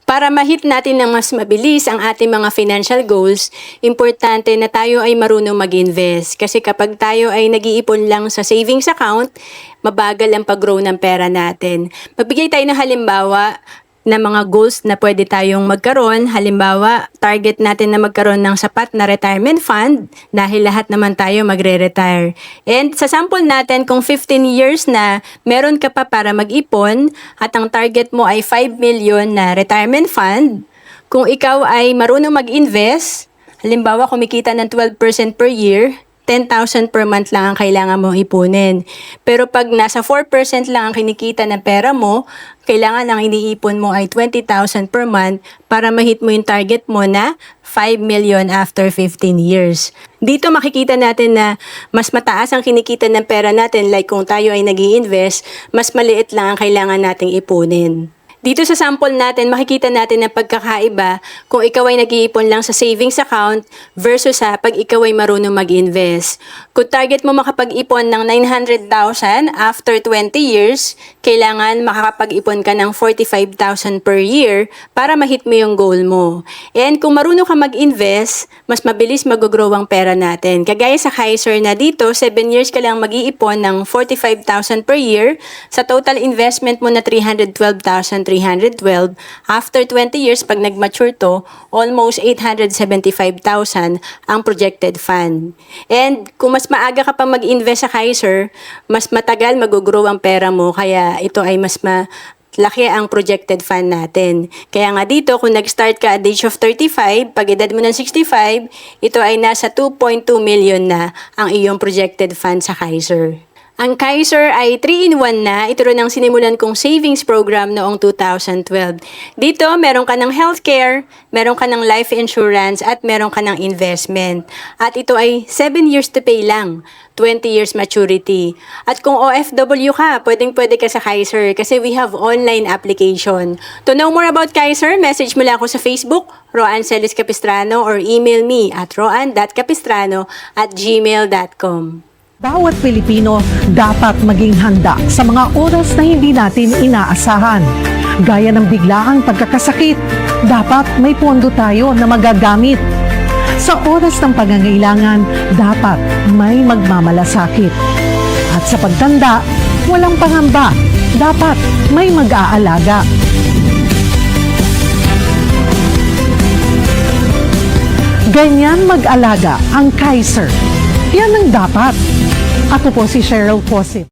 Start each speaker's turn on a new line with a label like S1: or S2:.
S1: Para ma-hit natin ng mas mabilis ang ating mga financial goals, importante na tayo ay marunong mag-invest. Kasi kapag tayo ay nag-iipon lang sa savings account, mabagal ang pag-grow ng pera natin. Magbigay tayo ng halimbawa na mga goals na pwede tayong magkaroon. Halimbawa, target natin na magkaroon ng sapat na retirement fund dahil lahat naman tayo magre-retire. And sa sample natin, kung 15 years na meron ka pa para mag-ipon at ang target mo ay 5 million na retirement fund, kung ikaw ay marunong mag-invest, halimbawa kumikita ng 12% per year, 10,000 per month lang ang kailangan mong ipunin. Pero pag nasa 4% lang ang kinikita ng pera mo, kailangan ang iniipon mo ay 20,000 per month para ma-hit mo yung target mo na 5 million after 15 years. Dito makikita natin na mas mataas ang kinikita ng pera natin, like kung tayo ay nag-i-invest, mas maliit lang ang kailangan nating ipunin. Dito sa sample natin, makikita natin ang pagkakaiba kung ikaw ay nag-iipon lang sa savings account versus sa pag ikaw ay marunong mag-invest. Kung target mo makapag-ipon ng 900,000 after 20 years, kailangan makakapag-ipon ka ng 45,000 per year para ma-hit mo yung goal mo. And kung marunong ka mag-invest, mas mabilis mag-grow ang pera natin. Kagaya sa Kaiser na dito, 7 years ka lang mag-iipon ng 45,000 per year, sa total investment mo na 312,312. After 20 years, pag nag-mature to, almost 875,000 ang projected fund. And kung mas maaga ka pa mag-invest sa Kaiser, mas matagal mag-grow ang pera mo, kaya ito ay mas laki ang projected fund natin. Kaya nga dito, kung nag-start ka at age of 35, pag edad mo ng 65, ito ay nasa 2.2 million na ang iyong projected fund sa Kaiser. Ang Kaiser ay 3-in-1 na. Ito rin ang sinimulan kong savings program noong 2012. Dito, meron ka ng healthcare, meron ka ng life insurance, at meron ka ng investment. At ito ay 7 years to pay lang, 20 years maturity. At kung OFW ka, pwede ka sa Kaiser kasi we have online application. To know more about Kaiser, message mo lang ako sa Facebook, Roan Celis Capistrano, or email me at roan.capistrano@gmail.com.
S2: Bawat Pilipino dapat maging handa sa mga oras na hindi natin inaasahan. Gaya ng biglaang pagkakasakit, dapat may pondo tayo na magagamit. Sa oras ng pangangailangan, dapat may magmamalasakit. At sa pagtanda, walang pangamba, dapat may mag-aalaga. Ganyan mag-alaga ang Kaiser. Yan ang dapat. Ako po si Cheryl Posip.